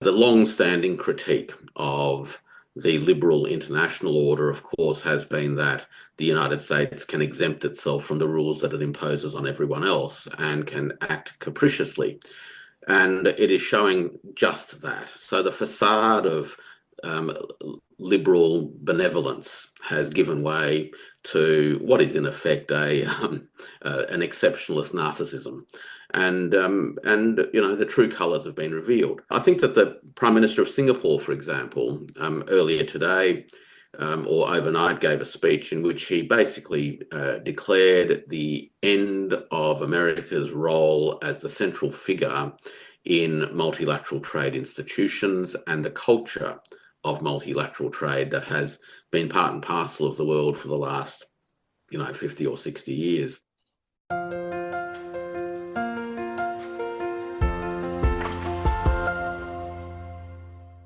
The long-standing critique of the liberal international order, of course, has been that the United States can exempt itself from the rules that it imposes on everyone else and can act capriciously. And it is showing just that. So the facade of um, liberal benevolence has given way to what is in effect an exceptionalist narcissism. And the true colours have been revealed. I think that the Prime Minister of Singapore, for example, earlier today or overnight gave a speech in which he basically declared the end of America's role as the central figure in multilateral trade institutions and the culture of multilateral trade that has been part and parcel of the world for the last, 50 or 60 years.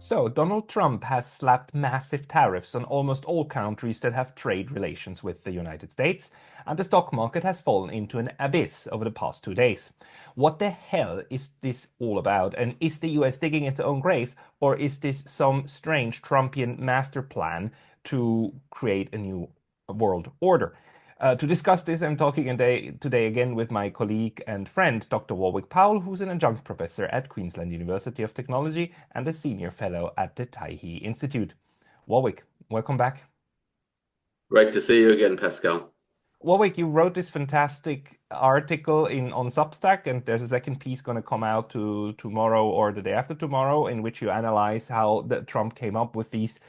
So, Donald Trump has slapped massive tariffs on almost all countries that have trade relations with the United States, and the stock market has fallen into an abyss over the past 2 days. What the hell is this all about? And is the US digging its own grave, or is this some strange Trumpian master plan to create a new world order? To discuss this, I'm talking today again with my colleague and friend, Dr. Warwick Powell, who's an adjunct professor at Queensland University of Technology and a senior fellow at the Taihe Institute. Warwick, welcome back. Great to see you again, Pascal. Warwick, you wrote this fantastic article on Substack, and there's a second piece going to come out tomorrow or the day after tomorrow, in which you analyze how Trump came up with these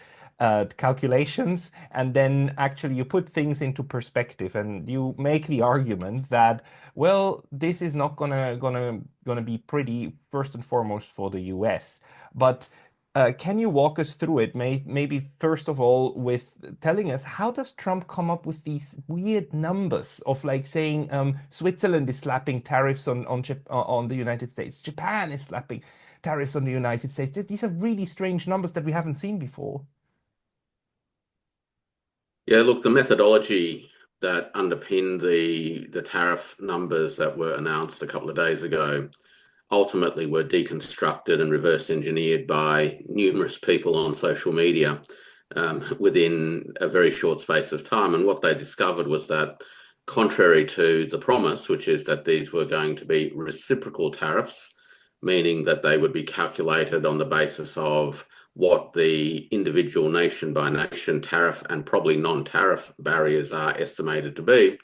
calculations, and then actually you put things into perspective, and you make the argument that, well, this is not gonna be pretty first and foremost for the US, but can you walk us through it? Maybe first of all with telling us, how does Trump come up with these weird numbers of like saying Switzerland is slapping tariffs on the United States, Japan is slapping tariffs on the United States? These are really strange numbers that we haven't seen before. Yeah, look, the methodology that underpinned the tariff numbers that were announced a couple of days ago ultimately were deconstructed and reverse engineered by numerous people on social media within a very short space of time. And what they discovered was that, contrary to the promise, which is that these were going to be reciprocal tariffs, meaning that they would be calculated on the basis of what the individual nation by nation tariff and probably non-tariff barriers are estimated to be,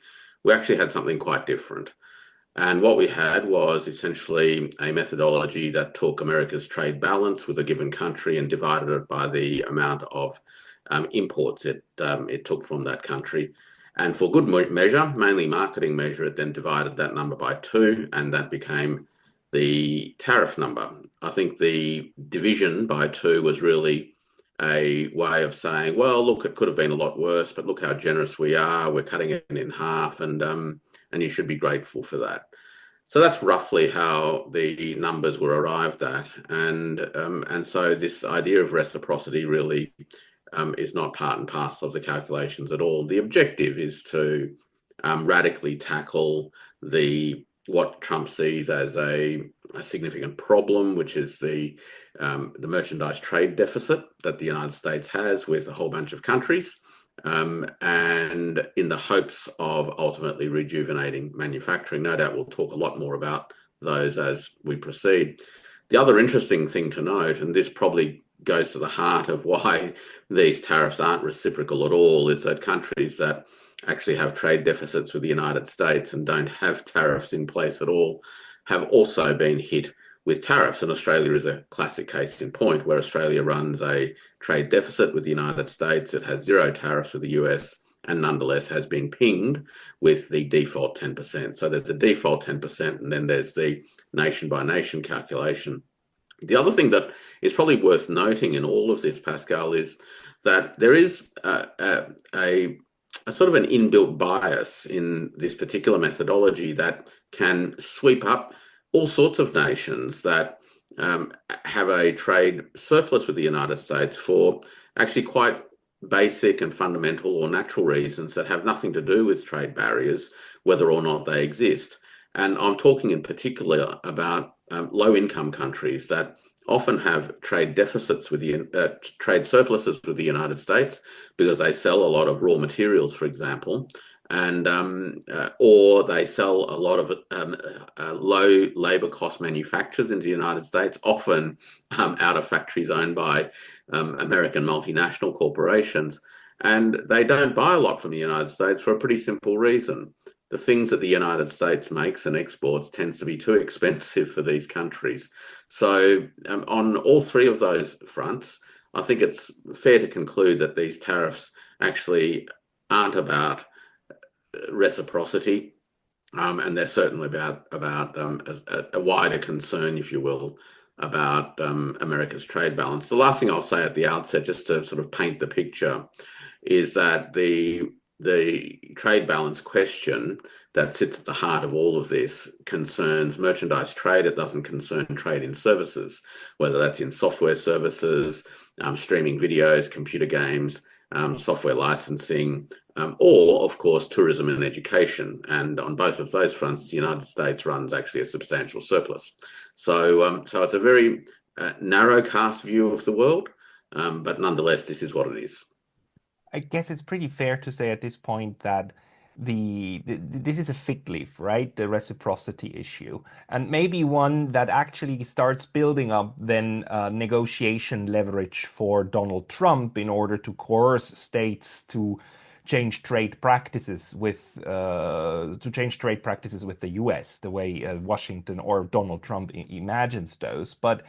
we actually had something quite different. And what we had was essentially a methodology that took America's trade balance with a given country and divided it by the amount of imports it took from that country. And for good measure, mainly marketing measure, it then divided that number by 2, and that became the tariff number. I think the division by 2 was really a way of saying, well, look, it could have been a lot worse, but look how generous we are. We're cutting it in half, and you should be grateful for that. So that's roughly how the numbers were arrived at, and so this idea of reciprocity really is not part and parcel of the calculations at all. The objective is to radically tackle what Trump sees as a significant problem, which is the merchandise trade deficit that the United States has with a whole bunch of countries, and in the hopes of ultimately rejuvenating manufacturing. No doubt we'll talk a lot more about those as we proceed. The other interesting thing to note, and this probably goes to the heart of why these tariffs aren't reciprocal at all, is that countries that actually have trade deficits with the United States and don't have tariffs in place at all have also been hit with tariffs. And Australia is a classic case in point, where Australia runs a trade deficit with the United States. It has 0 tariffs with the US and nonetheless has been pinged with the default 10%. So there's the default 10%, and then there's the nation by nation calculation. The other thing that is probably worth noting in all of this, Pascal, is that there is a sort of an inbuilt bias in this particular methodology that can sweep up all sorts of nations that have a trade surplus with the United States for actually quite basic and fundamental or natural reasons that have nothing to do with trade barriers, whether or not they exist. And I'm talking in particular about low-income countries that often have trade deficits with trade surpluses with the United States because they sell a lot of raw materials, for example, and or they sell a lot of low labor cost manufacturers into the United States, often out of factories owned by American multinational corporations. And they don't buy a lot from the United States for a pretty simple reason. The things that the United States makes and exports tends to be too expensive for these countries. So on all three of those fronts, I think it's fair to conclude that these tariffs actually aren't about reciprocity, and they're certainly about a wider concern, if you will, about America's trade balance. The last thing I'll say at the outset, just to sort of paint the picture, is that the trade balance question that sits at the heart of all of this concerns merchandise trade. It doesn't concern trade in services, whether that's in software services, streaming videos, computer games, software licensing, or, of course, tourism and education. And on both of those fronts, the United States runs actually a substantial surplus. So it's a very narrow cast view of the world, but nonetheless, this is what it is. I guess it's pretty fair to say at this point that this is a fig leaf, right? The reciprocity issue, and maybe one that actually starts building up then negotiation leverage for Donald Trump in order to coerce states to change trade practices with the U.S. the way Washington or Donald Trump imagines those, but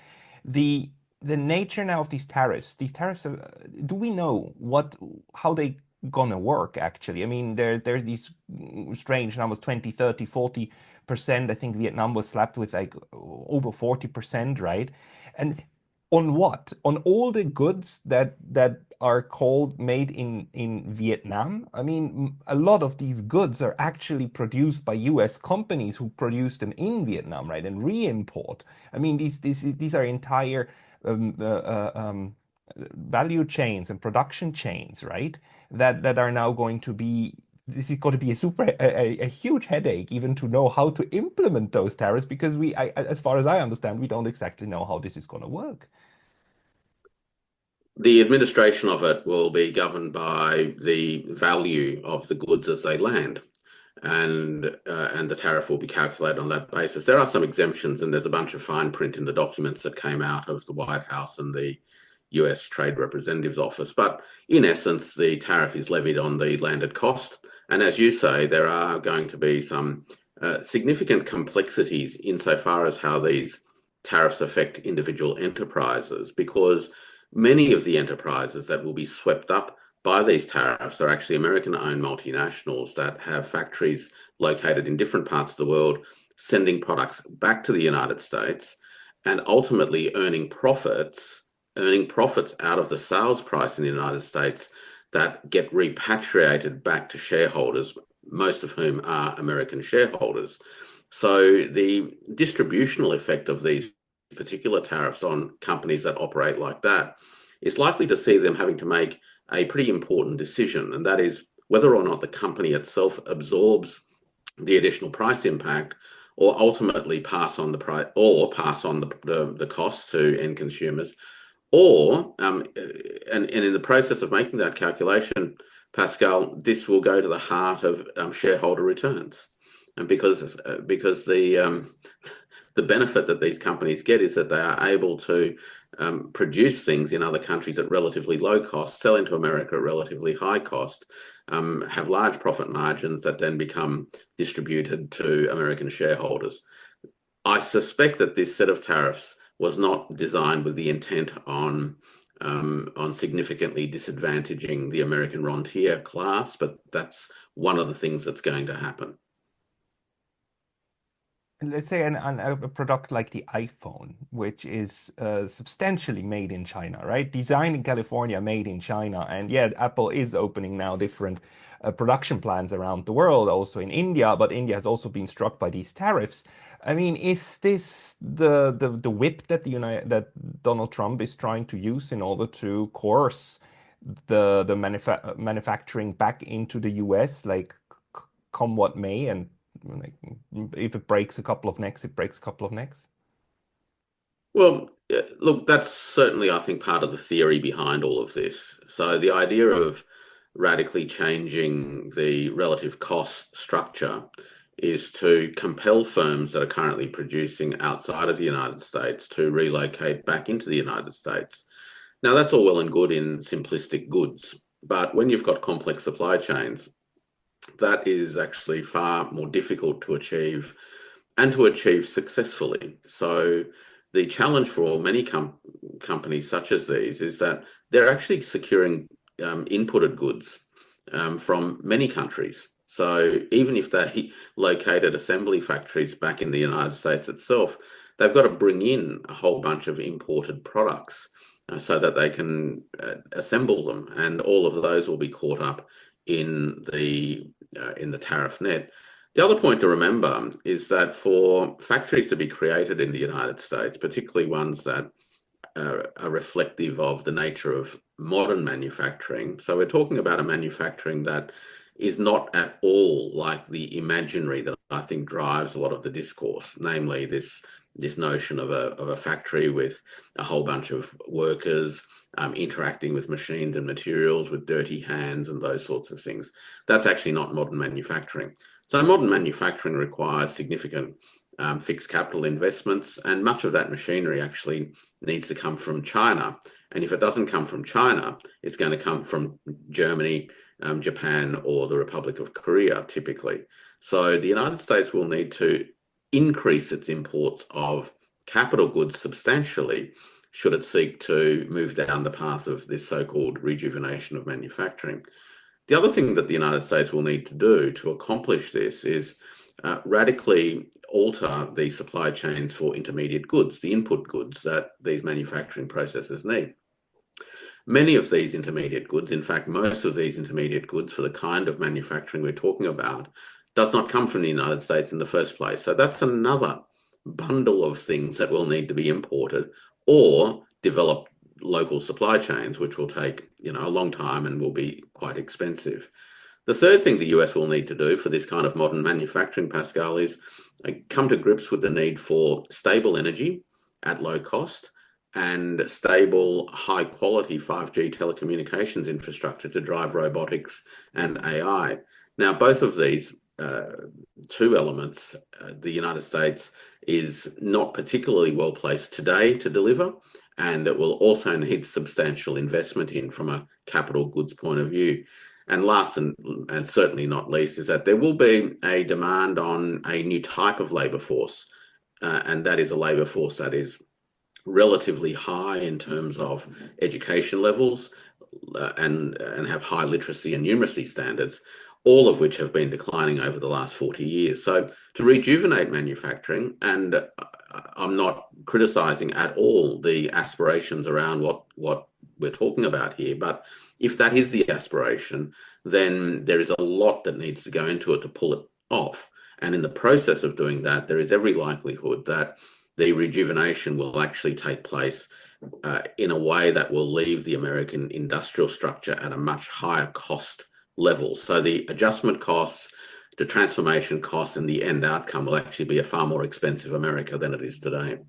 the nature now of these tariffs are, do we know how they gonna work actually? I mean, there's these strange numbers, 20, 30, 40%. I think Vietnam was slapped with like over 40%, right? And on what? On all the goods that are called made in Vietnam? I mean, a lot of these goods are actually produced by US companies who produce them in Vietnam, right? And re-import. I mean, these are entire um, uh, uh, um, value chains and production chains, right? That are now going to be. This is going to be a huge headache even to know how to implement those tariffs because as far as I understand, we don't exactly know how this is going to work. The administration of it will be governed by the value of the goods as they land, and the tariff will be calculated on that basis. There are some exemptions, and there's a bunch of fine print in the documents that came out of the White House and the US Trade Representative's Office. But in essence, the tariff is levied on the landed cost. And as you say, there are going to be some significant complexities insofar as how these tariffs affect individual enterprises, because many of the enterprises that will be swept up by these tariffs are actually American-owned multinationals that have factories located in different parts of the world, sending products back to the United States and ultimately earning profits out of the sales price in the United States that get repatriated back to shareholders, most of whom are American shareholders. So the distributional effect of these particular tariffs on companies that operate like that is likely to see them having to make a pretty important decision, and that is whether or not the company itself absorbs the additional price impact or ultimately pass on the price or pass on the costs to end consumers, or and in the process of making that calculation, Pascal, this will go to the heart of shareholder returns, and because the benefit that these companies get is that they are able to produce things in other countries at relatively low cost, sell into America at relatively high cost, have large profit margins that then become distributed to American shareholders. I suspect that this set of tariffs was not designed with the intent on significantly disadvantaging the American rentier class, but that's one of the things that's going to happen. Let's say a product like the iPhone, which is substantially made in China, right? Designed in California, made in China. And yet Apple is opening now different production plants around the world, also in India, but India has also been struck by these tariffs. I mean, is this the whip that that Donald Trump is trying to use in order to coerce the manufacturing back into the US, like come what may, and like, if it breaks a couple of necks, it breaks a couple of necks. Well, yeah, look, that's certainly, I think, part of the theory behind all of this. So the idea of radically changing the relative cost structure is to compel firms that are currently producing outside of the United States to relocate back into the United States. Now, that's all well and good in simplistic goods, but when you've got complex supply chains, that is actually far more difficult to achieve and to achieve successfully. So the challenge for many companies such as these is that they're actually securing inputted goods from many countries. So even if they located assembly factories back in the United States itself, they've got to bring in a whole bunch of imported products so that they can assemble them, and all of those will be caught up in the tariff net. The other point to remember is that for factories to be created in the United States, particularly ones that are reflective of the nature of modern manufacturing. So we're talking about a manufacturing that is not at all like the imaginary that I think drives a lot of the discourse, namely this notion of a factory with a whole bunch of workers interacting with machines and materials with dirty hands and those sorts of things. That's actually not modern manufacturing. So modern manufacturing requires significant fixed capital investments, and much of that machinery actually needs to come from China. And if it doesn't come from China, it's going to come from Germany, Japan, or the Republic of Korea, typically. So the United States will need to increase its imports of capital goods substantially should it seek to move down the path of this so-called rejuvenation of manufacturing. The other thing that the United States will need to do to accomplish this is radically alter the supply chains for intermediate goods, the input goods that these manufacturing processes need. Many of these intermediate goods, in fact, most of these intermediate goods for the kind of manufacturing we're talking about, does not come from the United States in the first place. So that's another bundle of things that will need to be imported or develop local supply chains, which will take, a long time and will be quite expensive. The third thing the US will need to do for this kind of modern manufacturing, Pascal, is come to grips with the need for stable energy at low cost and stable, high quality 5G telecommunications infrastructure to drive robotics and AI. Now, both of these two elements, the United States is not particularly well placed today to deliver, and it will also need substantial investment in from a capital goods point of view. And last and certainly not least is that there will be a demand on a new type of labour force, and that is a labour force that is relatively high in terms of education levels and have high literacy and numeracy standards, all of which have been declining over the last 40 years. So to rejuvenate manufacturing, and I'm not criticizing at all the aspirations around what we're talking about here, but if that is the aspiration, then there is a lot that needs to go into it to pull it off. And in the process of doing that, there is every likelihood that the rejuvenation will actually take place in a way that will leave the American industrial structure at a much higher cost level. So the adjustment costs, the transformation costs, and the end outcome will actually be a far more expensive America than it is today.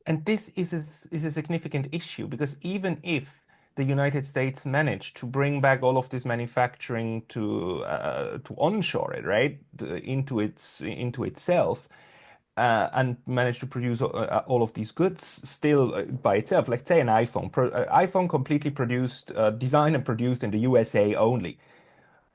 And this is a significant issue because even if the United States managed to bring back all of this manufacturing to onshore it, right, into itself, and managed to produce all of these goods still by itself. Like say an iPhone, iPhone completely produced, designed and produced in the USA only.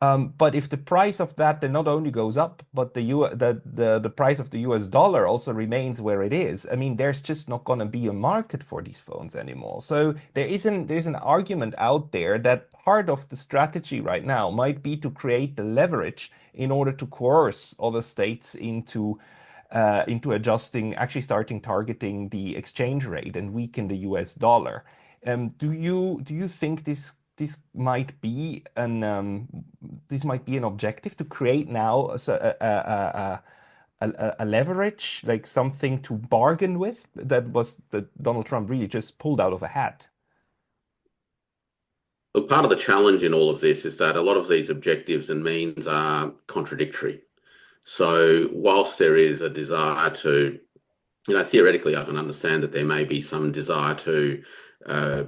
But if the price of that then not only goes up, but the price of the US dollar also remains where it is, I mean, there's just not going to be a market for these phones anymore. So there's an argument out there that part of the strategy right now might be to create the leverage in order to coerce other states into adjusting, actually starting targeting the exchange rate and weaken the US dollar. Do you think this might be an objective to create now a leverage, like something to bargain with that Donald Trump really just pulled out of a hat? Look, part of the challenge in all of this is that a lot of these objectives and means are contradictory. So whilst there is a desire to theoretically, I can understand that there may be some desire to uh,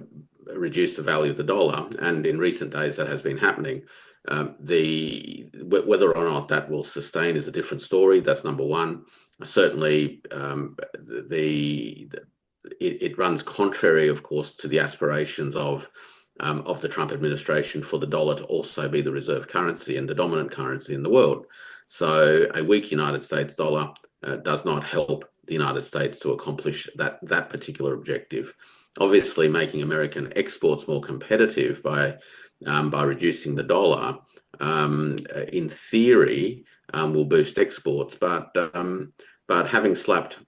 reduce the value of the dollar, and in recent days that has been happening. Whether or not that will sustain is a different story. That's number one. Certainly, it runs contrary, of course, to the aspirations of the Trump administration for the dollar to also be the reserve currency and the dominant currency in the world. So a weak United States dollar does not help the United States to accomplish that particular objective. Obviously, making American exports more competitive by reducing the dollar, in theory, will boost exports. But having slapped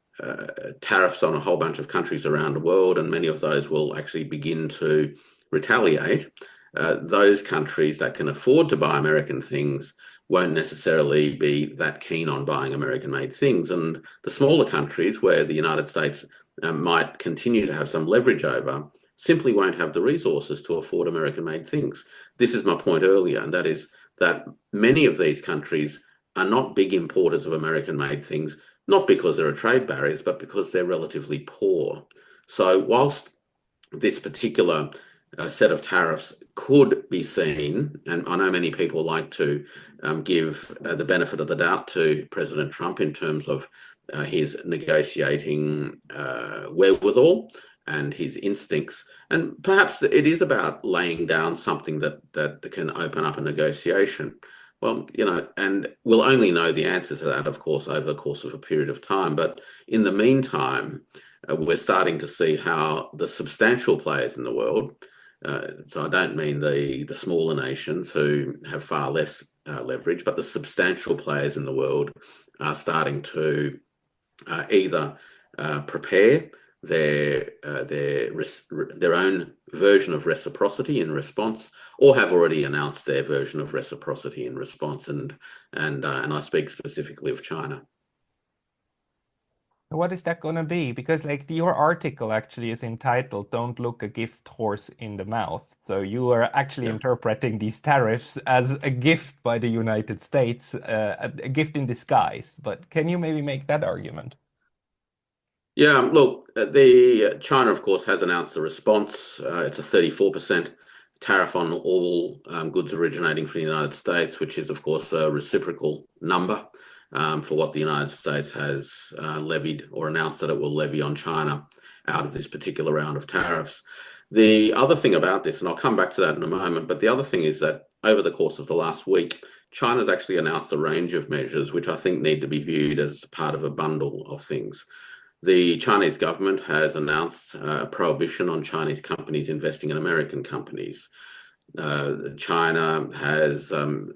tariffs on a whole bunch of countries around the world, and many of those will actually begin to retaliate, those countries that can afford to buy American things won't necessarily be that keen on buying American-made things. And the smaller countries where the United States might continue to have some leverage over simply won't have the resources to afford American-made things. This is my point earlier, and that is that many of these countries are not big importers of American-made things, not because there are trade barriers, but because they're relatively poor. So whilst this particular set of tariffs could be seen, and I know many people like to give the benefit of the doubt to President Trump in terms of his negotiating wherewithal and his instincts, and perhaps it is about laying down something that can open up a negotiation. Well, and we'll only know the answer to that, of course, over the course of a period of time. But in the meantime, we're starting to see how the substantial players in the world, so I don't mean the smaller nations who have far less leverage, but the substantial players in the world are starting to either prepare their own version of reciprocity in response, or have already announced their version of reciprocity in response, and I speak specifically of China. What is that going to be? Because like your article actually is entitled "Don't Look a Gift Horse in the Mouth." So you are actually Yeah. interpreting these tariffs as a gift by the United States, a gift in disguise. But can you maybe make that argument? Yeah, look, the China, of course, has announced a response. It's a 34% tariff on all goods originating from the United States, which is, of course, a reciprocal number for what the United States has levied or announced that it will levy on China out of this particular round of tariffs. The other thing about this, and I'll come back to that in a moment, but the other thing is that over the course of the last week, China's actually announced a range of measures which I think need to be viewed as part of a bundle of things. The Chinese government has announced a prohibition on Chinese companies investing in American companies. China has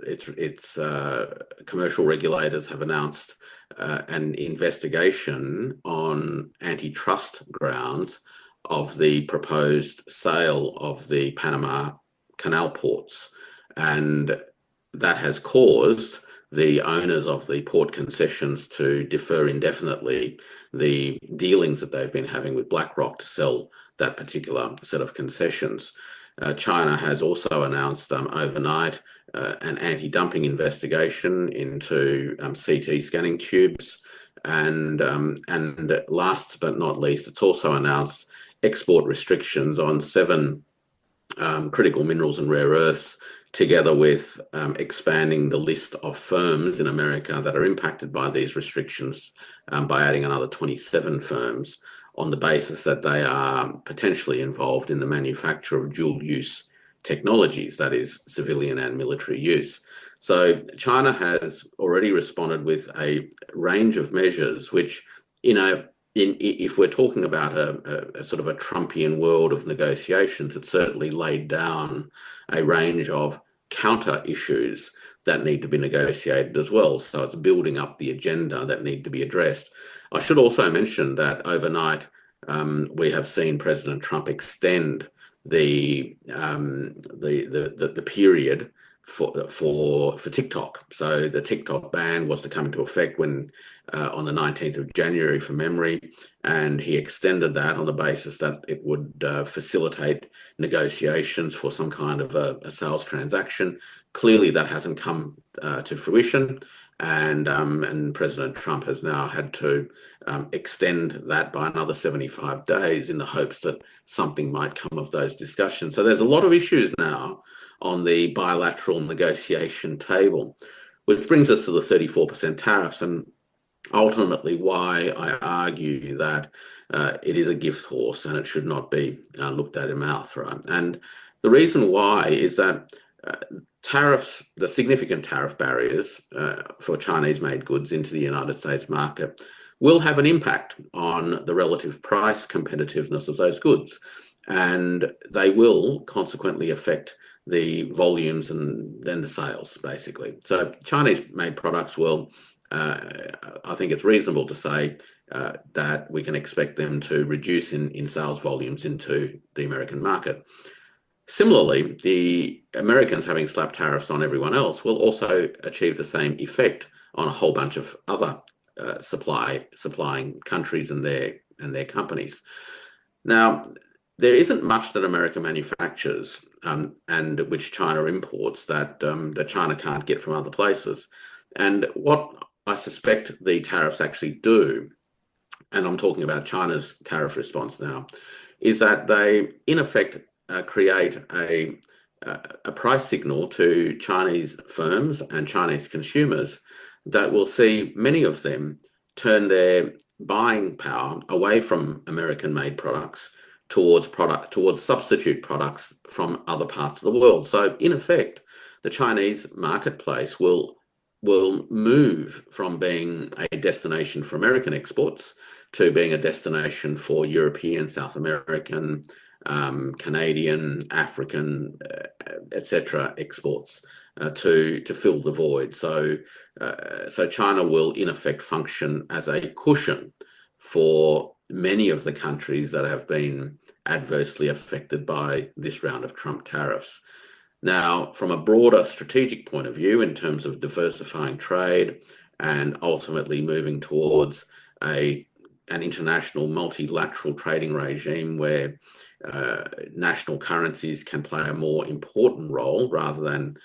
its commercial regulators have announced an investigation on antitrust grounds of the proposed sale of the Panama Canal ports, and that has caused the owners of the port concessions to defer indefinitely the dealings that they've been having with BlackRock to sell that particular set of concessions. China has also announced overnight an anti-dumping investigation into CT scanning tubes, and last but not least, it's also announced export restrictions on 7 critical minerals and rare earths, together with expanding the list of firms in America that are impacted by these restrictions by adding another 27 firms on the basis that they are potentially involved in the manufacture of dual-use technologies, that is, civilian and military use. So China has already responded with a range of measures which, if we're talking about a sort of a Trumpian world of negotiations, it certainly laid down a range of counter issues that need to be negotiated as well. So it's building up the agenda that need to be addressed. I should also mention that overnight we have seen President Trump extend the period for TikTok. So the TikTok ban was to come into effect when on the 19th of January from memory, and he extended that on the basis that it would facilitate negotiations for some kind of a sales transaction. Clearly, that hasn't come to fruition. and President Trump has now had to extend that by another 75 days in the hopes that something might come of those discussions. So there's a lot of issues now on the bilateral negotiation table, which brings us to the 34% tariffs, and ultimately why I argue that it is a gift horse and it should not be looked at in mouth, right? And the reason why is that tariffs, the significant tariff barriers for Chinese-made goods into the United States market will have an impact on the relative price competitiveness of those goods. And they will consequently affect the volumes and then the sales, basically. So Chinese-made products will, I think it's reasonable to say that we can expect them to reduce in sales volumes into the American market. Similarly, the Americans having slapped tariffs on everyone else will also achieve the same effect on a whole bunch of other supplying countries and their companies. Now, there isn't much that America manufactures and which China imports that China can't get from other places. And what I suspect the tariffs actually do, and I'm talking about China's tariff response now, is that they, in effect, create a price signal to Chinese firms and Chinese consumers that will see many of them turn their buying power away from American-made products towards substitute products from other parts of the world. So, in effect, the Chinese marketplace will move from being a destination for American exports to being a destination for European, South American, Canadian, African, etc. exports to fill the void. So China will in effect function as a cushion for many of the countries that have been adversely affected by this round of Trump tariffs. Now, from a broader strategic point of view, in terms of diversifying trade and ultimately moving towards an international multilateral trading regime where national currencies can play a more important role rather than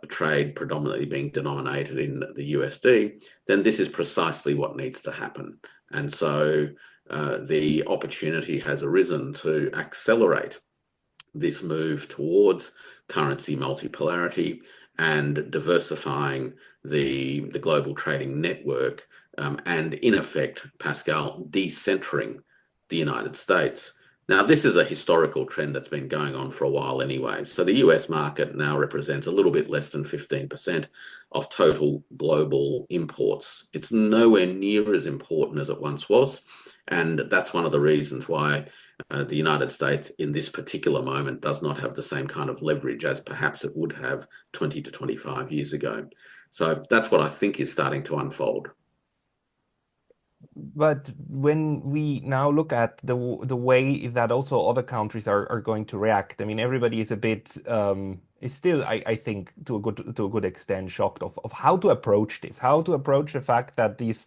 trade predominantly being denominated in the USD, then this is precisely what needs to happen. And so the opportunity has arisen to accelerate this move towards currency multipolarity and diversifying the global trading network and in effect, Pascal, decentering the United States. Now, this is a historical trend that's been going on for a while anyway. So the US market now represents a little bit less than 15% of total global imports. It's nowhere near as important as it once was. And that's one of the reasons why the United States in this particular moment does not have the same kind of leverage as perhaps it would have 20 to 25 years ago. So that's what I think is starting to unfold. But when we now look at the way that also other countries are going to react, I mean, everybody is a bit is still, I think, to a good extent, shocked of how to approach this, how to approach the fact that this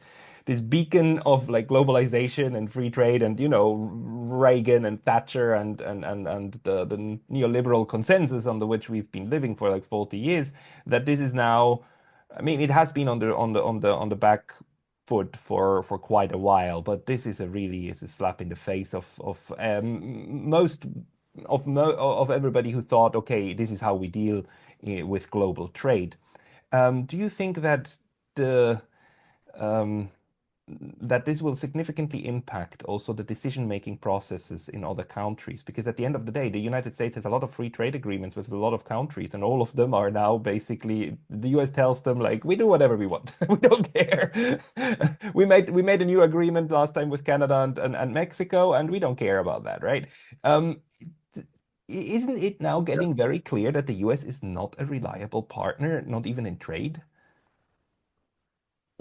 beacon of like globalization and free trade and Reagan and Thatcher and the neoliberal consensus under which we've been living for like 40 years, that this is now, I mean, it has been on the back foot for quite a while, but this is a slap in the face of most of everybody who thought, okay, this is how we deal with global trade. Do you think that the that this will significantly impact also the decision-making processes in other countries? Because at the end of the day, the United States has a lot of free trade agreements with a lot of countries, and all of them are now basically, the US tells them, like, we do whatever we want. We don't care. We made a new agreement last time with Canada and Mexico, and we don't care about that, right? Isn't it now getting very clear that the US is not a reliable partner, not even in trade?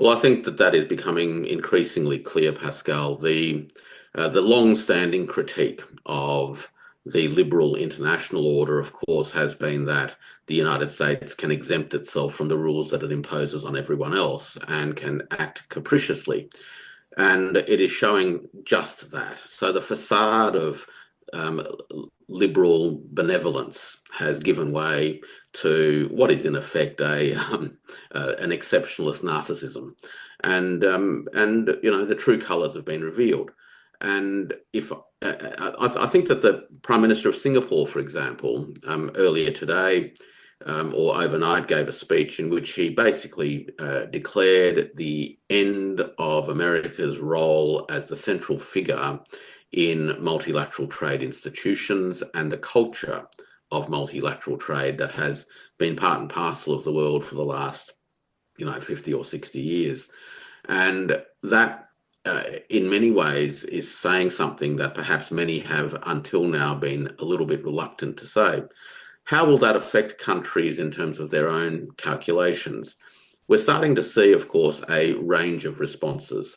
Well, I think that is becoming increasingly clear, Pascal. The long-standing critique of the liberal international order, of course, has been that the United States can exempt itself from the rules that it imposes on everyone else and can act capriciously. And it is showing just that. So the facade of liberal benevolence has given way to what is in effect an exceptionalist narcissism, and the true colours have been revealed. And if I think that the Prime Minister of Singapore, for example, earlier today or overnight gave a speech in which he basically declared the end of America's role as the central figure in multilateral trade institutions and the culture of multilateral trade that has been part and parcel of the world for the last 50 or 60 years. And that in many ways is saying something that perhaps many have until now been a little bit reluctant to say. How will that affect countries in terms of their own calculations? We're starting to see, of course, a range of responses.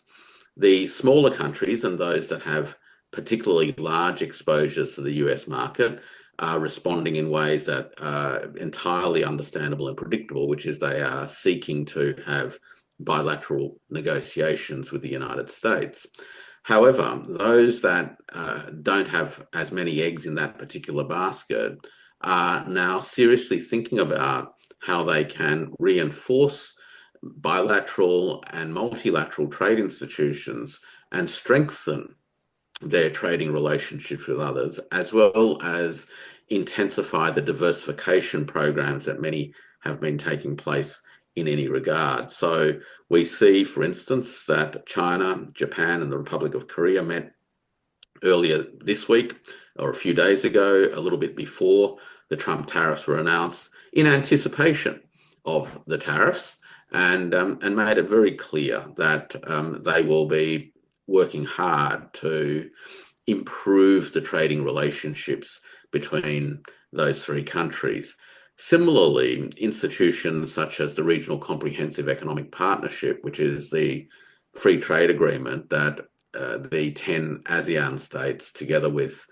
The smaller countries and those that have particularly large exposures to the US market are responding in ways that are entirely understandable and predictable, which is they are seeking to have bilateral negotiations with the United States. However, those that don't have as many eggs in that particular basket are now seriously thinking about how they can reinforce bilateral and multilateral trade institutions and strengthen their trading relationships with others, as well as intensify the diversification programs that many have been taking place in any regard. So we see, for instance, that China, Japan, and the Republic of Korea met earlier this week or a few days ago, a little bit before the Trump tariffs were announced, in anticipation of the tariffs, and made it very clear that they will be working hard to improve the trading relationships between those three countries. Similarly, institutions such as the Regional Comprehensive Economic Partnership, which is the free trade agreement that the 10 ASEAN states, together with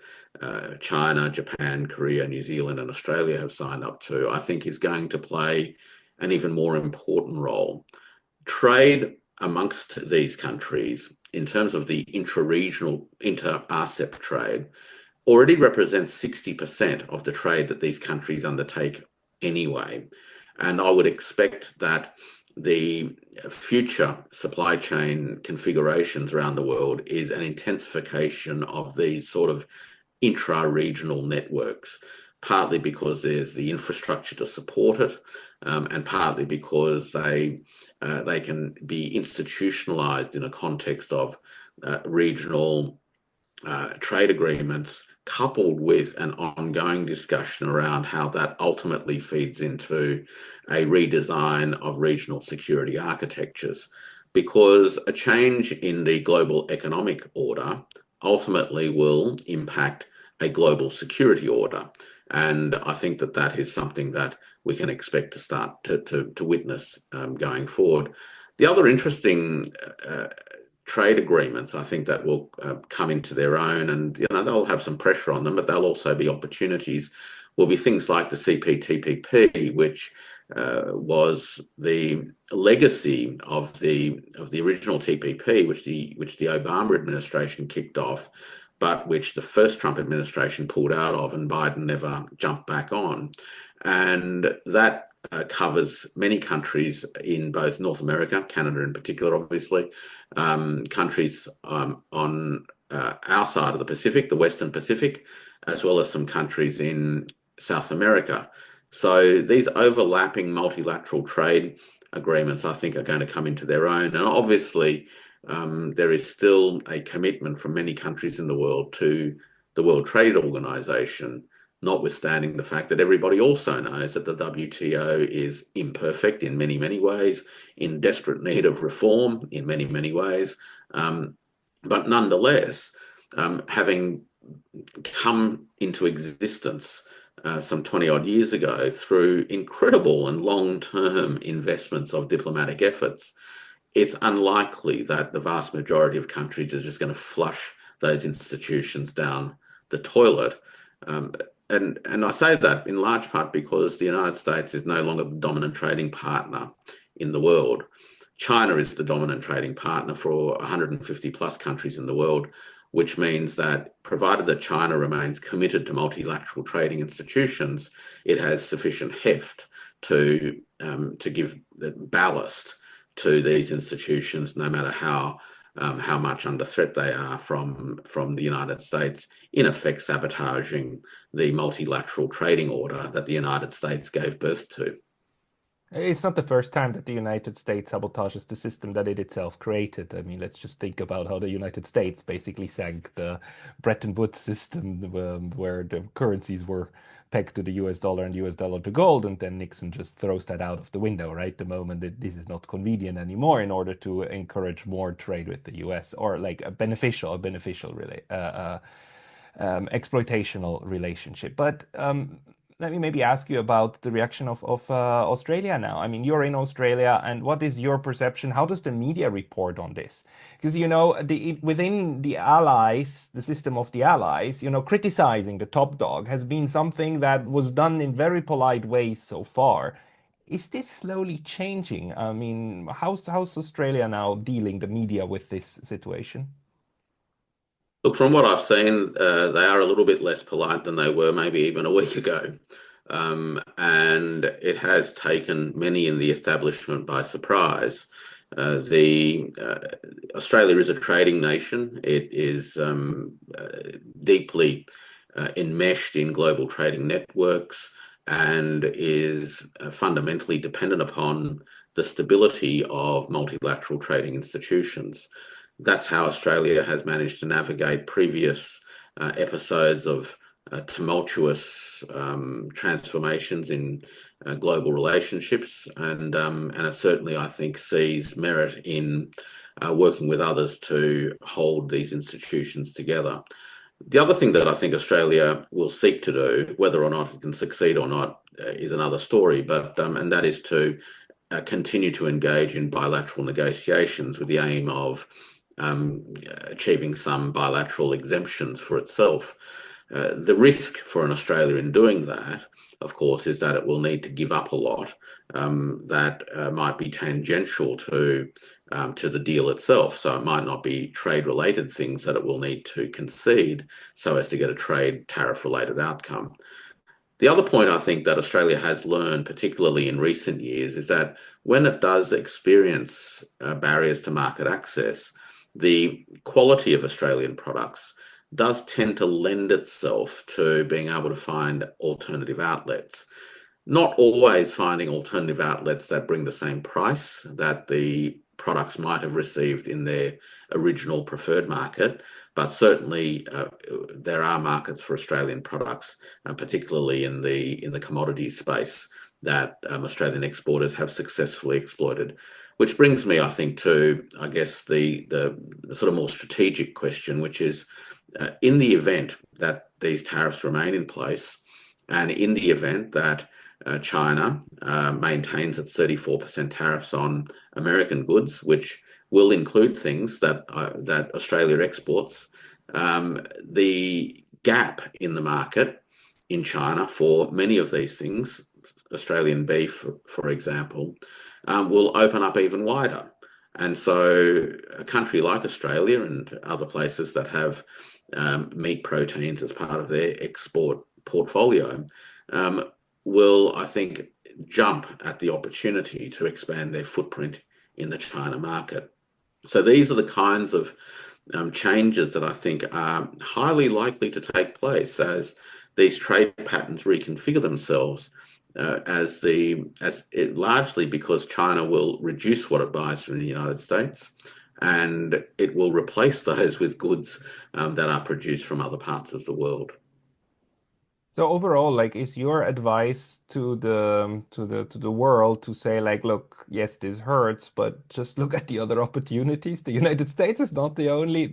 China, Japan, Korea, New Zealand, and Australia, have signed up to, I think is going to play an even more important role. Trade amongst these countries, in terms of the intra-regional, inter-RCEP trade, already represents 60% of the trade that these countries undertake anyway. And I would expect that the future supply chain configurations around the world is an intensification of these sort of intra-regional networks, partly because there's the infrastructure to support it, and partly because they can be institutionalized in a context of regional trade agreements, coupled with an ongoing discussion around how that ultimately feeds into a redesign of regional security architectures. Because a change in the global economic order ultimately will impact a global security order. And I think that that is something that we can expect to start to witness going forward. The other interesting trade agreements, I think, that will come into their own, and they'll have some pressure on them, but they'll also be opportunities, will be things like the CPTPP, which was the legacy of the original TPP, which the Obama administration kicked off, but which the first Trump administration pulled out of, and Biden never jumped back on. And that covers many countries in both North America, Canada in particular, obviously, countries on our side of the Pacific, the Western Pacific, as well as some countries in South America. So these overlapping multilateral trade agreements, I think, are going to come into their own. And obviously, there is still a commitment from many countries in the world to the World Trade Organization, notwithstanding the fact that everybody also knows that the WTO is imperfect in many, many ways, in desperate need of reform in many, many ways. But nonetheless, having come into existence some 20 odd years ago through incredible and long-term investments of diplomatic efforts, it's unlikely that the vast majority of countries are just going to flush those institutions down the toilet. And I say that in large part because the United States is no longer the dominant trading partner in the world. China is the dominant trading partner for 150 plus countries in the world. which means that provided that China remains committed to multilateral trading institutions, it has sufficient heft to give the ballast to these institutions, no matter how much under threat they are from the United States, in effect sabotaging the multilateral trading order that the United States gave birth to. It's not the first time that the United States sabotages the system that it itself created. I mean, let's just think about how the United States basically sank the Bretton Woods system, where the currencies were pegged to the US dollar and US dollar to gold, and then Nixon just throws that out of the window, right? The moment that this is not convenient anymore in order to encourage more trade with the US, or like a beneficial exploitational relationship. But let me maybe ask you about the reaction of Australia now. I mean, you're in Australia, and what is your perception? How does the media report on this? Because, within the allies, the system of the allies, criticizing the top dog has been something that was done in very polite ways so far. Is this slowly changing? I mean, how's Australia now dealing, the media, with this situation? Look, from what I've seen, they are a little bit less polite than they were maybe even a week ago. And it has taken many in the establishment by surprise. The Australia is a trading nation. It is deeply enmeshed in global trading networks and is fundamentally dependent upon the stability of multilateral trading institutions. That's how Australia has managed to navigate previous episodes of tumultuous transformations in global relationships, and it certainly, I think, sees merit in working with others to hold these institutions together. The other thing that I think Australia will seek to do, whether or not it can succeed or not, is another story. But and that is to continue to engage in bilateral negotiations with the aim of achieving some bilateral exemptions for itself. The risk for an Australia in doing that, of course, is that it will need to give up a lot that might be tangential to the deal itself. So it might not be trade-related things that it will need to concede so as to get a trade tariff-related outcome. The other point I think that Australia has learned, particularly in recent years, is that when it does experience barriers to market access, the quality of Australian products does tend to lend itself to being able to find alternative outlets. Not always finding alternative outlets that bring the same price that the products might have received in their original preferred market, but certainly there are markets for Australian products, particularly in the commodity space, that Australian exporters have successfully exploited. Which brings me, I think, to, I guess, the sort of more strategic question, which is in the event that these tariffs remain in place, and in the event that China maintains its 34% tariffs on American goods, which will include things that Australia exports, the gap in the market in China for many of these things, Australian beef, for example, will open up even wider. And so a country like Australia and other places that have meat proteins as part of their export portfolio will, I think, jump at the opportunity to expand their footprint in the China market. So these are the kinds of changes that I think are highly likely to take place as these trade patterns reconfigure themselves, largely because China will reduce what it buys from the United States, and it will replace those with goods that are produced from other parts of the world. So overall, like, is your advice to the world to say, like, look, yes, this hurts, but just look at the other opportunities. The United States is not the only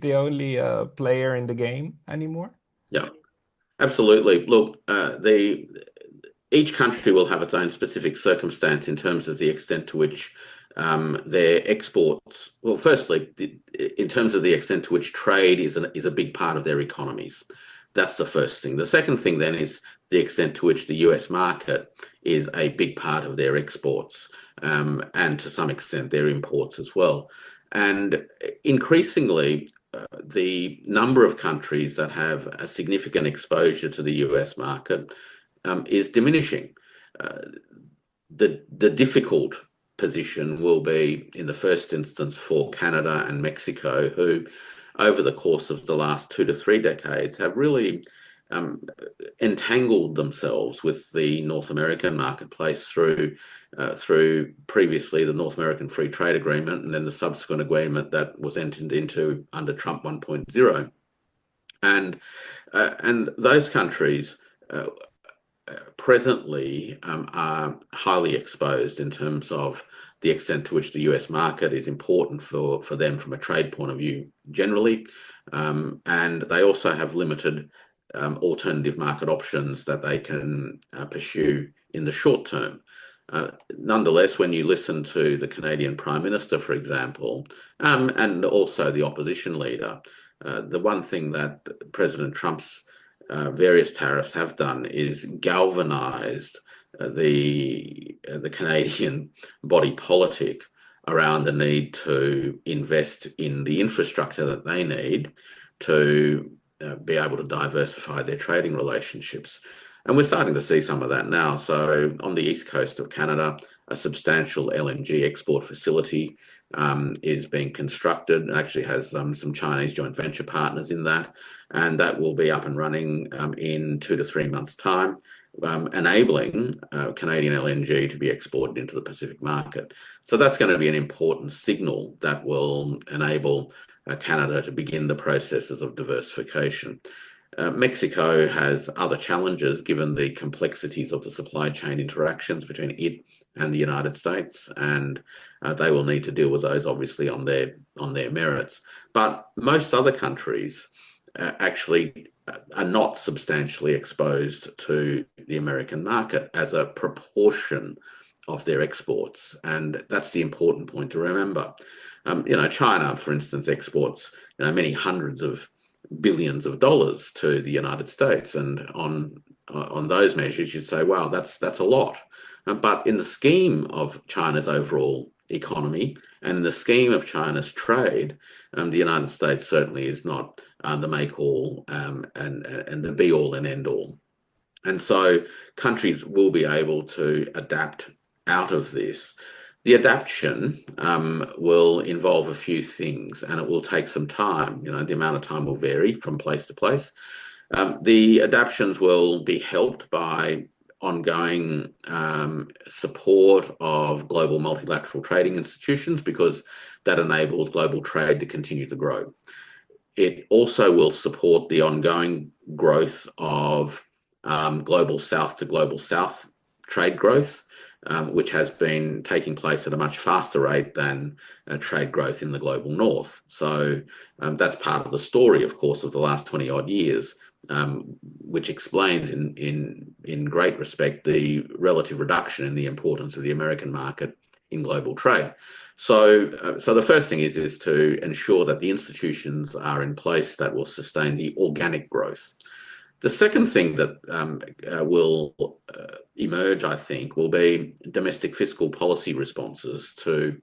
player in the game anymore. Yeah, absolutely. Look, each country will have its own specific circumstance in terms of the extent to which their exports. Well, firstly, in terms of the extent to which trade is a big part of their economies. That's the first thing. The second thing then is the extent to which the US market is a big part of their exports, and to some extent their imports as well. And increasingly, the number of countries that have a significant exposure to the US market is diminishing. The difficult position will be, in the first instance, for Canada and Mexico, who, over the course of the last 2 to 3 decades, have really entangled themselves with the North American marketplace through previously the North American Free Trade Agreement and then the subsequent agreement that was entered into under Trump 1.0. And those countries presently are highly exposed in terms of the extent to which the US market is important for them from a trade point of view generally. And they also have limited alternative market options that they can pursue in the short term. Nonetheless, when you listen to the Canadian Prime Minister, for example, and also the opposition leader, the one thing that President Trump's various tariffs have done is galvanized the Canadian body politic around the need to invest in the infrastructure that they need to be able to diversify their trading relationships. And we're starting to see some of that now. So on the east coast of Canada, a substantial LNG export facility is being constructed. It actually has some Chinese joint venture partners in that, and that will be up and running in 2 to 3 months' time, enabling Canadian LNG to be exported into the Pacific market. So that's going to be an important signal that will enable Canada to begin the processes of diversification. Mexico has other challenges given the complexities of the supply chain interactions between it and the United States, and they will need to deal with those obviously on their merits. But most other countries actually are not substantially exposed to the American market as a proportion of their exports, and that's the important point to remember. China, for instance, exports many hundreds of billions of dollars to the United States, and on those measures, you'd say, "Wow, that's a lot." But in the scheme of China's overall economy and in the scheme of China's trade, the United States certainly is not the make-all and the be-all and end-all. And so countries will be able to adapt out of this. The adaptation will involve a few things, and it will take some time. The amount of time will vary from place to place. The adaptations will be helped by ongoing support of global multilateral trading institutions, because that enables global trade to continue to grow. It also will support the ongoing growth of global south to global south trade growth, which has been taking place at a much faster rate than trade growth in the global north. So that's part of the story, of course, of the last 20 odd years, which explains in great respect the relative reduction in the importance of the American market in global trade. So the first thing is to ensure that the institutions are in place that will sustain the organic growth. The second thing that will emerge, I think, will be domestic fiscal policy responses to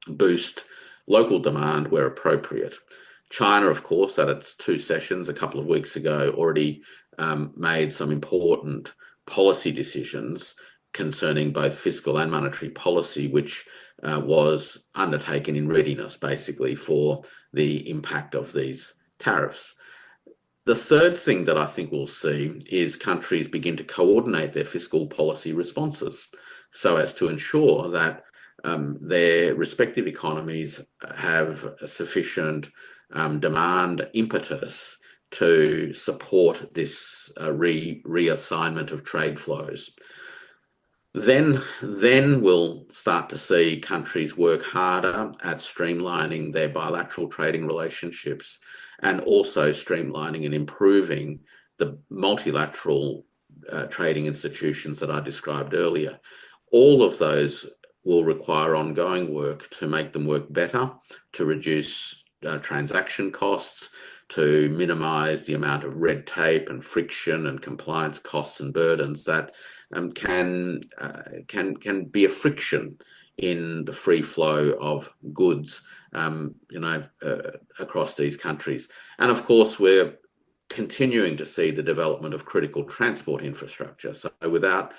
boost local demand where appropriate. China, of course, at its 2 sessions a couple of weeks ago, already made some important policy decisions concerning both fiscal and monetary policy, which was undertaken in readiness, basically, for the impact of these tariffs. The third thing that I think we'll see is countries begin to coordinate their fiscal policy responses so as to ensure that their respective economies have a sufficient demand impetus to support this reassignment of trade flows. Then we'll start to see countries work harder at streamlining their bilateral trading relationships and also streamlining and improving the multilateral trading institutions that I described earlier. All of those will require ongoing work to make them work better, to reduce transaction costs, to minimize the amount of red tape and friction and compliance costs and burdens that can be a friction in the free flow of goods, across these countries. And of course, we're continuing to see the development of critical transport infrastructure. So without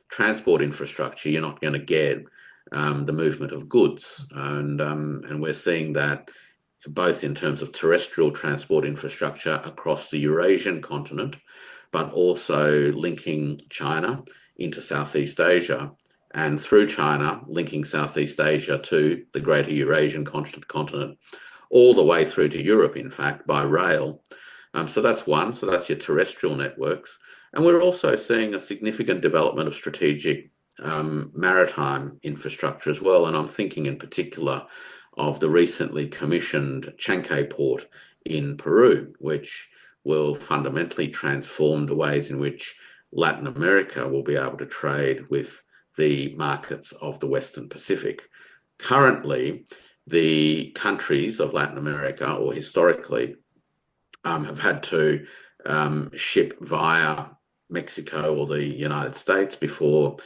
transport infrastructure, you're not going to get the movement of goods. And we're seeing that both in terms of terrestrial transport infrastructure across the Eurasian continent, but also linking China into Southeast Asia, and through China, linking Southeast Asia to the greater Eurasian continent, all the way through to Europe, in fact, by rail. So that's one. So that's your terrestrial networks. And we're also seeing a significant development of strategic maritime infrastructure as well. And I'm thinking in particular of the recently commissioned Chanquay port in Peru, which will fundamentally transform the ways in which Latin America will be able to trade with the markets of the Western Pacific. Currently, the countries of Latin America, or historically, have had to ship via Mexico or the United States before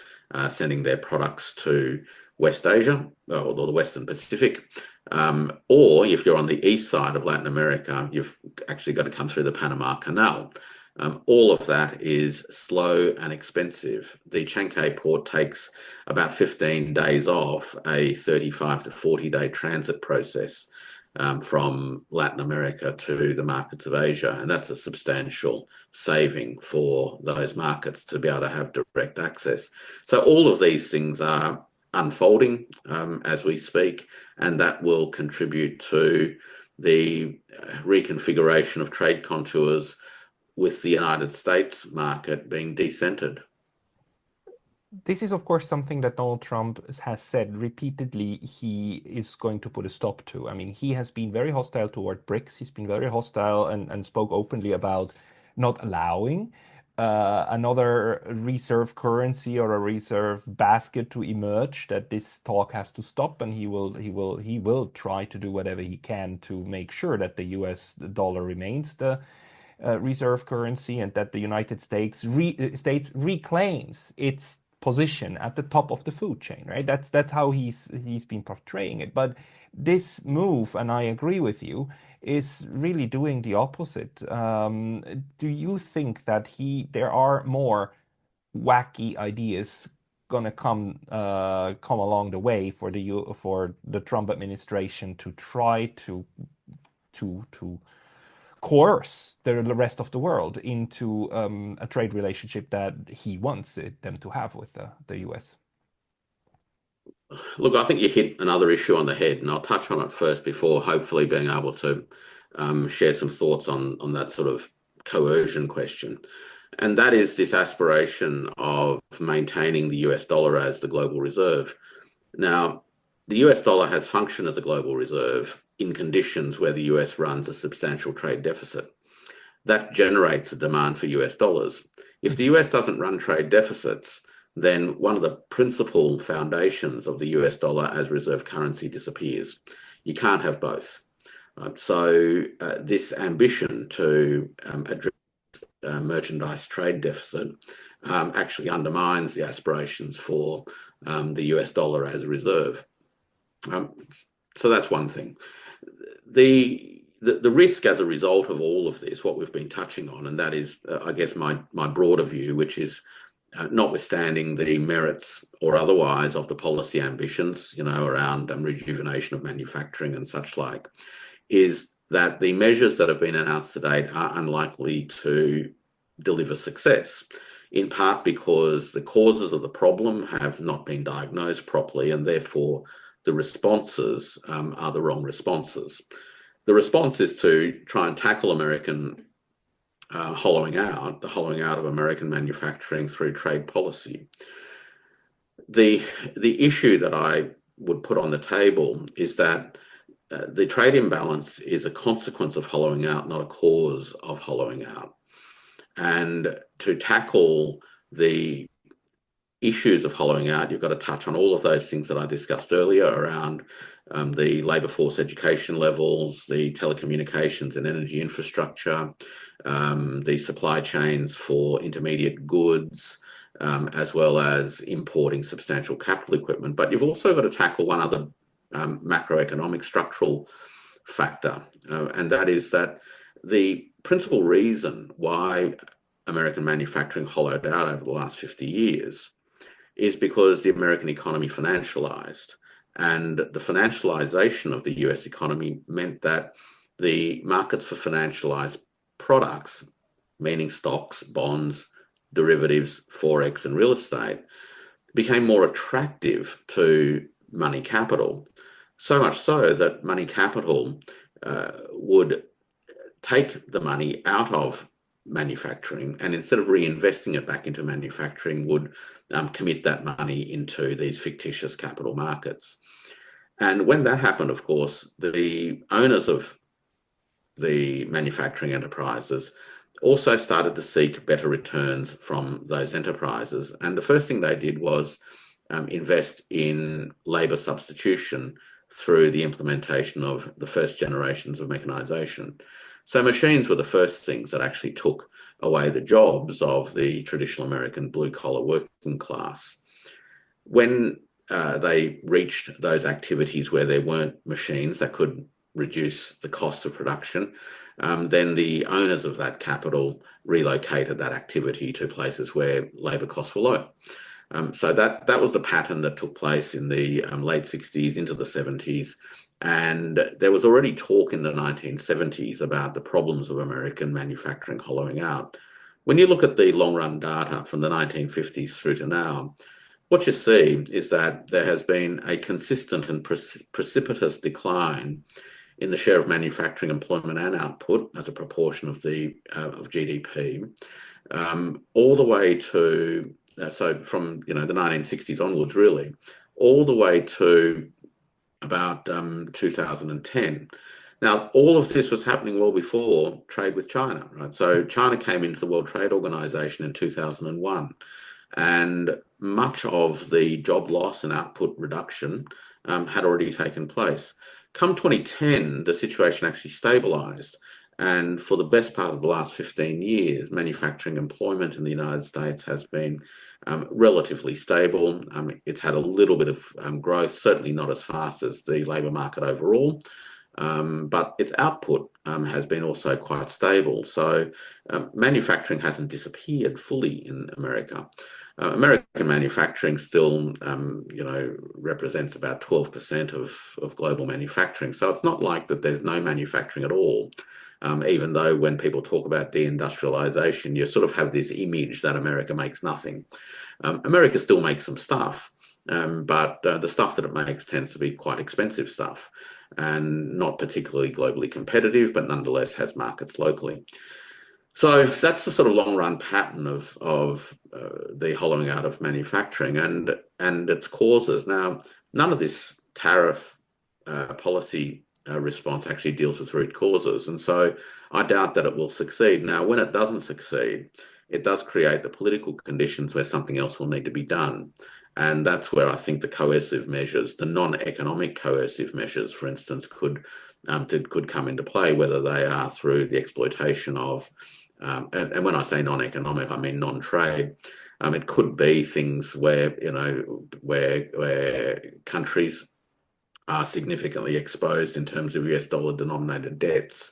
sending their products to West Asia or the Western Pacific. Or if you're on the east side of Latin America, you've actually got to come through the Panama Canal. All of that is slow and expensive. The Chanquay port takes about 15 days off a 35 to 40-day transit process from Latin America to the markets of Asia. And that's a substantial saving for those markets to be able to have direct access. So all of these things are unfolding as we speak, and that will contribute to the reconfiguration of trade contours with the United States market being decentered. This is, of course, something that Donald Trump has said repeatedly he is going to put a stop to. I mean, he has been very hostile toward BRICS. He's been very hostile and spoke openly about not allowing another reserve currency or a reserve basket to emerge, that this talk has to stop, and he will try to do whatever he can to make sure that the US dollar remains the reserve currency, and that the United States reclaims its position at the top of the food chain, right? That's how he's been portraying it. But this move, and I agree with you, is really doing the opposite. Do you think that there are more wacky ideas gonna come along the way for the Trump administration to try to coerce the rest of the world into a trade relationship that he wants them to have with the US? Look, I think you hit another issue on the head, and I'll touch on it first before hopefully being able to share some thoughts on that sort of coercion question. And that is this aspiration of maintaining the US dollar as the global reserve. Now, the US dollar has functioned as a global reserve in conditions where the US runs a substantial trade deficit. That generates a demand for US dollars. If the US doesn't run trade deficits, then one of the principal foundations of the US dollar as reserve currency disappears. You can't have both. So this ambition to address merchandise trade deficit actually undermines the aspirations for the US dollar as a reserve. So that's one thing. The risk as a result of all of this, what we've been touching on, and that is, I guess, my broader view, which is notwithstanding the merits or otherwise of the policy ambitions, around rejuvenation of manufacturing and such like, is that the measures that have been announced to date are unlikely to deliver success, in part because the causes of the problem have not been diagnosed properly, and therefore the responses are the wrong responses. The response is to try and tackle American the hollowing out of American manufacturing through trade policy. The issue that I would put on the table is that the trade imbalance is a consequence of hollowing out, not a cause of hollowing out. And to tackle the issues of hollowing out, you've got to touch on all of those things that I discussed earlier around the labour force education levels, the telecommunications and energy infrastructure, the supply chains for intermediate goods, as well as importing substantial capital equipment. But you've also got to tackle one other macroeconomic structural factor, and that is that the principal reason why American manufacturing hollowed out over the last 50 years is because the American economy financialized. And the financialization of the US economy meant that the markets for financialized products, meaning stocks, bonds, derivatives, forex, and real estate, became more attractive to money capital. So much so that money capital would take the money out of manufacturing, and instead of reinvesting it back into manufacturing, would commit that money into these fictitious capital markets. And when that happened, of course, the owners of the manufacturing enterprises also started to seek better returns from those enterprises. And the first thing they did was invest in labour substitution through the implementation of the first generations of mechanisation. So machines were the first things that actually took away the jobs of the traditional American blue-collar working class. When they reached those activities where there weren't machines that could reduce the costs of production, then the owners of that capital relocated that activity to places where labour costs were low. So that was the pattern that took place in the late 60s into the 70s. And there was already talk in the 1970s about the problems of American manufacturing hollowing out. When you look at the long-run data from the 1950s through to now, what you see is that there has been a consistent and precipitous decline in the share of manufacturing employment and output as a proportion of the of GDP, all the way to so from the 1960s onwards, really, all the way to about 2010. Now, all of this was happening well before trade with China, right? So China came into the World Trade Organization in 2001, and much of the job loss and output reduction had already taken place. Come 2010, the situation actually stabilized. And for the best part of the last 15 years, manufacturing employment in the United States has been relatively stable. It's had a little bit of growth, certainly not as fast as the labour market overall, but its output has been also quite stable. So manufacturing hasn't disappeared fully in America. American manufacturing still, represents about 12% of global manufacturing. So it's not like that there's no manufacturing at all. Even though when people talk about deindustrialization, you sort of have this image that America makes nothing. America still makes some stuff, but the stuff that it makes tends to be quite expensive stuff and not particularly globally competitive, but nonetheless has markets locally. So that's the sort of long-run pattern of the hollowing out of manufacturing and its causes. Now, none of this tariff policy response actually deals with root causes, and so I doubt that it will succeed. Now, when it doesn't succeed, it does create the political conditions where something else will need to be done. And that's where I think the coercive measures, the non-economic coercive measures, for instance, could come into play, whether they are through the exploitation of and when I say non-economic, I mean non-trade. It could be things where where countries are significantly exposed in terms of US dollar denominated debts,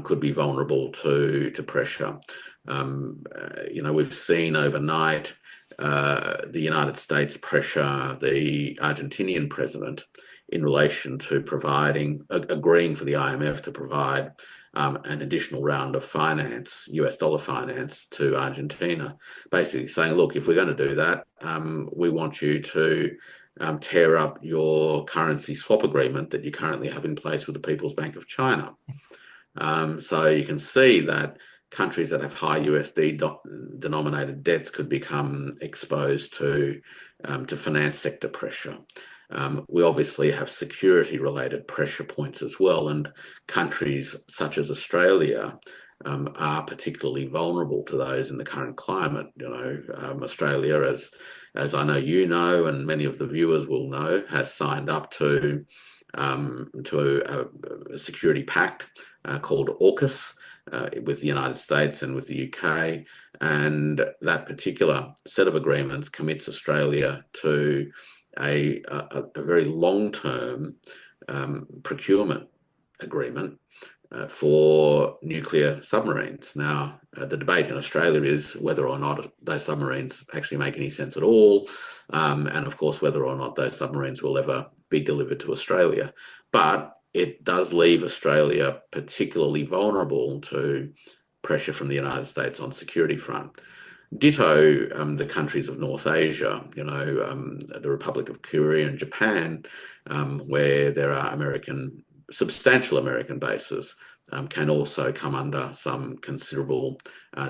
could be vulnerable to pressure. We've seen overnight the United States pressure the Argentinian president in relation to agreeing for the IMF to provide an additional round of finance, US dollar finance to Argentina, basically saying, look, if we're going to do that, we want you to tear up your currency swap agreement that you currently have in place with the People's Bank of China. So you can see that countries that have high USD denominated debts could become exposed to finance sector pressure. We obviously have security-related pressure points as well, and countries such as Australia are particularly vulnerable to those in the current climate. Australia, as I know you know, and many of the viewers will know, has signed up to a security pact called AUKUS with the United States and with the UK, And that particular set of agreements commits Australia to a very long-term procurement agreement for nuclear submarines. Now, the debate in Australia is whether or not those submarines actually make any sense at all, and of course, whether or not those submarines will ever be delivered to Australia. But it does leave Australia particularly vulnerable to pressure from the United States on security front. Ditto the countries of North Asia, the Republic of Korea and Japan, where there are substantial American bases, can also come under some considerable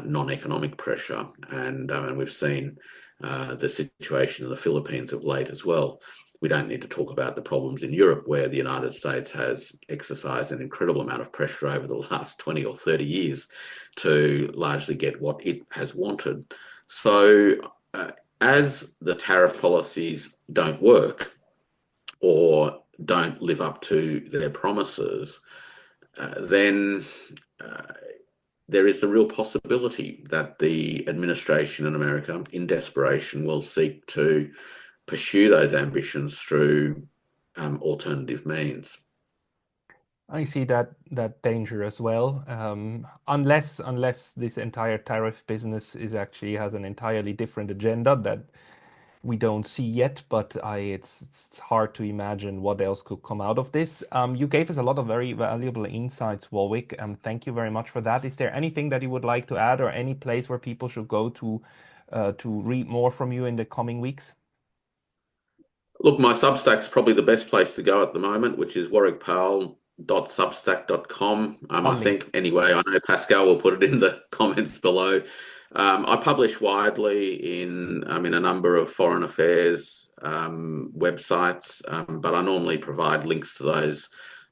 non-economic pressure. And we've seen the situation in the Philippines of late as well. We don't need to talk about the problems in Europe, where the United States has exercised an incredible amount of pressure over the last 20 or 30 years to largely get what it has wanted. So as the tariff policies don't work or don't live up to their promises, then there is the real possibility that the administration in America, in desperation, will seek to pursue those ambitions through alternative means. I see that danger as well. Unless this entire tariff business is actually has an entirely different agenda that we don't see yet, but it's hard to imagine what else could come out of this. You gave us a lot of very valuable insights, Warwick. Thank you very much for that. Is there anything that you would like to add, or any place where people should go to read more from you in the coming weeks? Look, my Substack's probably the best place to go at the moment, which is warwickpowell.substack.com. I I'll link. think, anyway, I know Pascal will put it in the comments below. I publish widely in a number of foreign affairs websites, but I normally provide links to those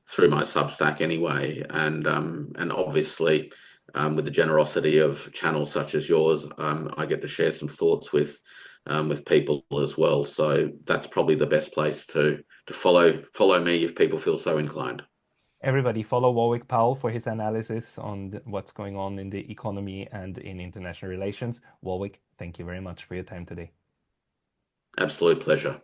through my Substack anyway. And obviously, with the generosity of channels such as yours, I get to share some thoughts with people as well. So that's probably the best place to follow me if people feel so inclined. Everybody follow Warwick Powell for his analysis on what's going on in the economy and in international relations. Warwick, thank you very much for your time today. Absolute pleasure.